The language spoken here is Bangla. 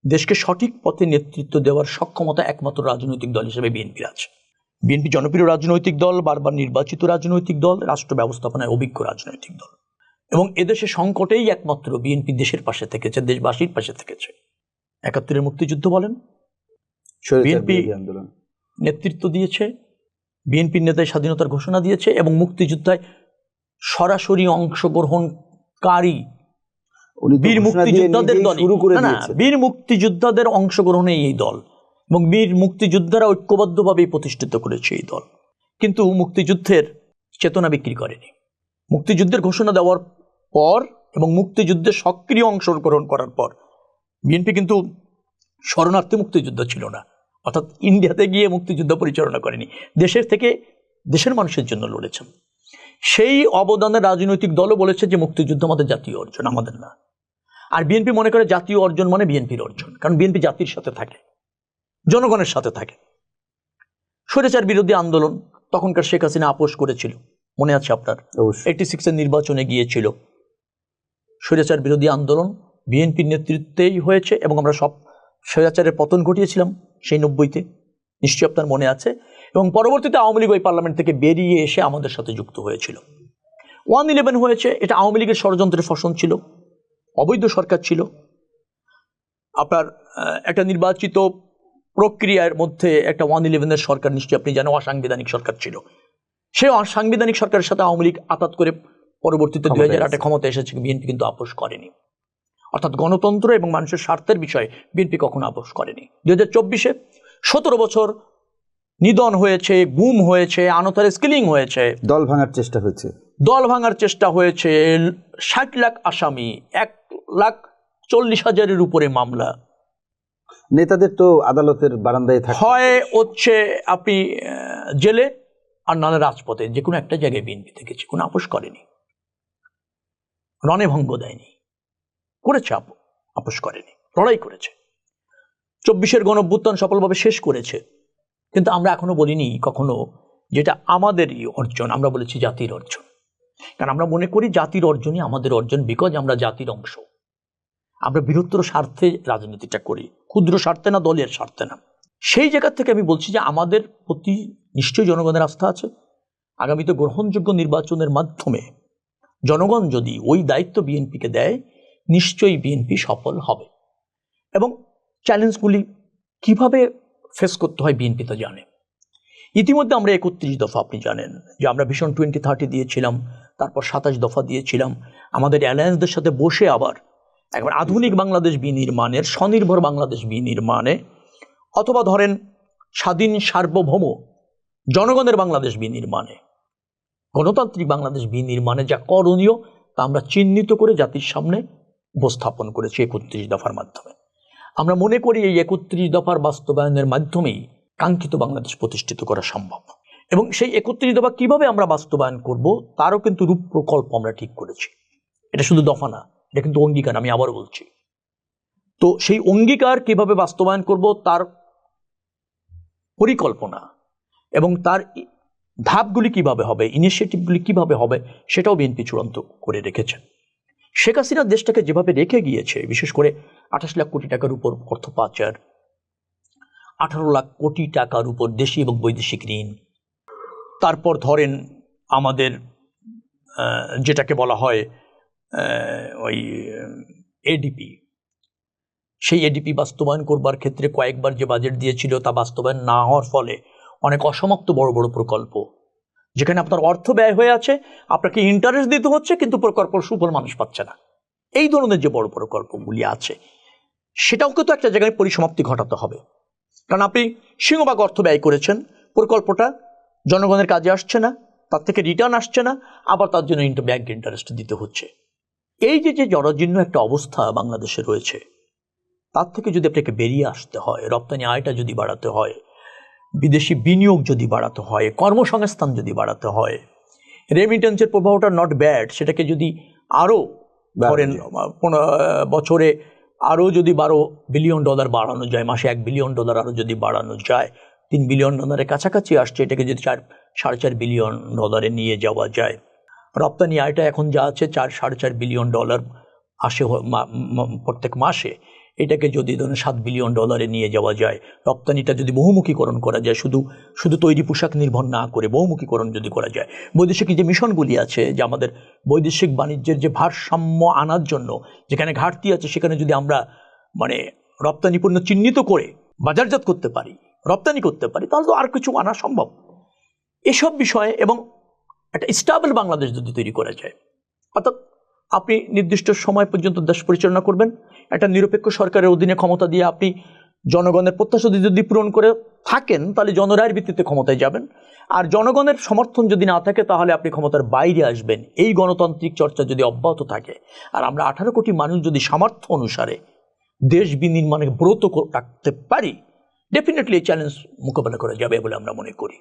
দেশকে সঠিক পথে নেতৃত্ব দেওয়ার সক্ষমতা একমাত্র রাজনৈতিক দল হিসেবে বিএনপির আছে। বিএনপি জনপ্রিয় রাজনৈতিক দল, বারবার নির্বাচিত রাজনৈতিক দল, রাষ্ট্র ব্যবস্থাপনায় অভিজ্ঞ রাজনৈতিক দল, এবং এদেশে সংকটেই একমাত্র বিএনপি দেশের পাশে থেকেছে, দেশবাসীর পাশে থেকেছে। ৭১-এর মুক্তিযুদ্ধ বলেন, বিএনপি নেতৃত্ব দিয়েছে, বিএনপির নেতায় স্বাধীনতার ঘোষণা দিয়েছে, এবং মুক্তিযুদ্ধে সরাসরি অংশগ্রহণকারী বীর মুক্তিযোদ্ধাদের দল, বীর মুক্তিযোদ্ধাদের অংশগ্রহণে এই দল, এবং বীর মুক্তিযোদ্ধারা ঐক্যবদ্ধভাবে প্রতিষ্ঠিত করেছে এই দল। কিন্তু মুক্তিযুদ্ধের চেতনা বিক্রি করেনি। মুক্তিযুদ্ধের ঘোষণা দেওয়ার পর এবং মুক্তিযুদ্ধে সক্রিয় অংশগ্রহণ করার পর বিএনপি কিন্তু শরণার্থী মুক্তিযুদ্ধ ছিল না, অর্থাৎ ইন্ডিয়াতে গিয়ে মুক্তিযুদ্ধ পরিচালনা করেনি, দেশের থেকে দেশের মানুষের জন্য লড়েছেন। সেই অবদানের রাজনৈতিক দলও বলেছে যে মুক্তিযুদ্ধ আমাদের জাতীয় অর্জন, আমাদের না। আর বিএনপি মনে করে জাতীয় অর্জন মানে বিএনপির অর্জন, কারণ বিএনপি জাতির সাথে থাকে, জনগণের সাথে থাকে। স্বৈরাচার বিরোধী আন্দোলন তখনকার শেখ হাসিনা আপোষ করেছিল, মনে আছে আপনার? 86-এর নির্বাচনে গিয়েছিল। স্বৈরাচার বিরোধী আন্দোলন বিএনপির নেতৃত্বেই হয়েছে, এবং আমরা সব স্বৈরাচারের পতন ঘটিয়েছিলাম সেই 90-তে, নিশ্চয়ই আপনার মনে আছে। এবং পরবর্তীতে আওয়ামী লীগ ওই পার্লামেন্ট থেকে বেরিয়ে এসে আমাদের সাথে যুক্ত হয়েছিল। 1/11 হয়েছে, এটা আওয়ামী লীগের ষড়যন্ত্রের ফসল ছিল, অবৈধ সরকার ছিল। আপনার একটা নির্বাচিত প্রক্রিয়ার মধ্যে একটা 1/11-এর সরকার, নিশ্চয়ই আপনি জানেন, অসাংবিধানিক সরকার ছিল। সেই অসাংবিধানিক সরকারের সাথে আওয়ামী লীগ আঘাত করে পরবর্তীতে 2008-এ ক্ষমতা এসেছে, বিএনপি কিন্তু আপোষ করেনি। অর্থাৎ গণতন্ত্র এবং মানুষের স্বার্থের বিষয়ে বিএনপি কখনো আপোষ করেনি। 2024-এ 17 বছর নিধন হয়েছে, গুম হয়েছে, আনতার স্কিলিং হয়েছে, দল ভাঙার চেষ্টা হয়েছে, 60 লাখ আসামি, 1,40,000-এর উপরে মামলা। নেতাদের তো আদালতের বারান্দায় থাকে, হয় হচ্ছে আপনি জেলে, আর নানা রাজপথে, যে কোনো একটা জায়গায় বিএনপি থেকেছে, কোনো আপোষ করেনি, রণে ভঙ্গ দেয়নি, করেছে আপোষ করেনি, লড়াই করেছে। 24-এর গণঅভ্যুত্থান সফলভাবে শেষ করেছে। কিন্তু আমরা এখনো বলিনি কখনো যেটা আমাদেরই অর্জন, আমরা বলেছি জাতির অর্জন। কারণ আমরা মনে করি জাতির অর্জনই আমাদের অর্জন, বিকজ আমরা জাতির অংশ। আমরা বৃহত্তর স্বার্থে রাজনীতিটা করি, ক্ষুদ্র স্বার্থে না, দলের স্বার্থে না। সেই জায়গা থেকে আমি বলছি যে আমাদের প্রতি নিশ্চয়ই জনগণের আস্থা আছে। আগামীতে গ্রহণযোগ্য নির্বাচনের মাধ্যমে জনগণ যদি ওই দায়িত্ব বিএনপিকে দেয়, নিশ্চয়ই বিএনপি সফল হবে। এবং চ্যালেঞ্জগুলি কিভাবে ফেস করতে হয় বিএনপি তো জানে। ইতিমধ্যে আমরা 31 দফা, আপনি জানেন যে আমরা ভিশন 2030 দিয়েছিলাম, তারপর 27 দফা দিয়েছিলাম। আমাদের অ্যালায়েন্সদের সাথে বসে আবার একবার আধুনিক বাংলাদেশ বিনির্মাণের, স্বনির্ভর বাংলাদেশ বিনির্মাণে, অথবা ধরেন স্বাধীন সার্বভৌম জনগণের বাংলাদেশ বিনির্মাণে, গণতান্ত্রিক বাংলাদেশ বিনির্মাণে যা করণীয় তা আমরা চিহ্নিত করে জাতির সামনে উপস্থাপন করেছি 31 দফার মাধ্যমে। আমরা মনে করি এই 31 দফার বাস্তবায়নের মাধ্যমেই কাঙ্ক্ষিত বাংলাদেশ প্রতিষ্ঠিত করা সম্ভব। এবং সেই 31 দফা কিভাবে আমরা বাস্তবায়ন করব তারও কিন্তু রূপ প্রকল্প আমরা ঠিক করেছি। এটা শুধু দফা না, এটা কিন্তু অঙ্গীকার, আমি আবার বলছি। তো সেই অঙ্গীকার কিভাবে বাস্তবায়ন করব তার পরিকল্পনা এবং তার ধাপগুলি কিভাবে হবে, ইনিশিয়েটিভগুলি কিভাবে হবে, সেটাও বিএনপি চূড়ান্ত করে রেখেছেন। শেখ হাসিনা দেশটাকে যেভাবে রেখে গিয়েছে, বিশেষ করে 28 লাখ কোটি টাকার উপর অর্থ পাচার, 18 লাখ কোটি টাকার উপর দেশি এবং বৈদেশিক ঋণ, তারপর ধরেন আমাদের যেটাকে বলা হয় ওই এডিপি, সেই এডিপি বাস্তবায়ন করবার ক্ষেত্রে কয়েকবার যে বাজেট দিয়েছিল তা বাস্তবায়ন না হওয়ার ফলে অনেক অসমাপ্ত বড় বড় প্রকল্প, যেখানে আপনার অর্থ ব্যয় হয়ে আছে, আপনাকে ইন্টারেস্ট দিতে হচ্ছে, কিন্তু প্রকল্প সুফল মানুষ পাচ্ছে না। এই ধরনের যে বড় প্রকল্পগুলি আছে, সেটাও কিন্তু একটা জায়গায় পরিসমাপ্তি ঘটাতে হবে। কারণ আপনি সিংহভাগ অর্থ ব্যয় করেছেন, প্রকল্পটা জনগণের কাজে আসছে না, তার থেকে রিটার্ন আসছে না, আবার তার জন্য ব্যাংক ইন্টারেস্ট দিতে হচ্ছে। এই যে জরাজীর্ণ একটা অবস্থা বাংলাদেশে রয়েছে, তার থেকে যদি আপনাকে বেরিয়ে আসতে হয়, রপ্তানি আয়টা যদি বাড়াতে হয়, বিদেশি বিনিয়োগ যদি বাড়াতে হয়, কর্মসংস্থান যদি বাড়াতে হয়, রেমিটেন্সের প্রবাহটা নট ব্যাড, সেটাকে যদি আরও ধরেন বছরে আরও যদি $12 বিলিয়ন বাড়ানো যায়, মাসে $1 বিলিয়ন আরও যদি বাড়ানো যায়, $3 বিলিয়ন কাছাকাছি আসছে, এটাকে যদি $4.5 বিলিয়ন নিয়ে যাওয়া যায়, রপ্তানি আয়টা এখন যা আছে $4.5 বিলিয়ন আসে প্রত্যেক মাসে, এটাকে যদি ধরুন $7 বিলিয়ন নিয়ে যাওয়া যায়, রপ্তানিটা যদি বহুমুখীকরণ করা যায়, শুধু তৈরি পোশাক নির্ভর না করে বহুমুখীকরণ যদি করা যায়, বৈদেশিক যে মিশনগুলি আছে, যে আমাদের বৈদেশিক বাণিজ্যের যে ভারসাম্য আনার জন্য যেখানে ঘাটতি আছে, সেখানে যদি আমরা মানে রপ্তানি পণ্য চিহ্নিত করে বাজারজাত করতে পারি, রপ্তানি করতে পারি, তাহলে তো আর কিছু আনা সম্ভব। এসব বিষয়ে এবং একটা স্টেবল বাংলাদেশ যদি তৈরি করা যায়, অর্থাৎ আপনি নির্দিষ্ট সময় পর্যন্ত দেশ পরিচালনা করবেন, একটা নিরপেক্ষ সরকারের অধীনে ক্ষমতা দিয়ে আপনি জনগণের প্রত্যাশা যদি পূরণ করে থাকেন, তাহলে জনরায়ের ভিত্তিতে ক্ষমতায় যাবেন। আর জনগণের সমর্থন যদি না থাকে, তাহলে আপনি ক্ষমতার বাইরে আসবেন। এই গণতান্ত্রিক চর্চা যদি অব্যাহত থাকে, আর আমরা 18 কোটি মানুষ যদি সামর্থ্য অনুসারে দেশ বিনির্মাণে ব্রত রাখতে পারি, ডেফিনেটলি এই চ্যালেঞ্জ মোকাবেলা করা যাবে বলে আমরা মনে করি।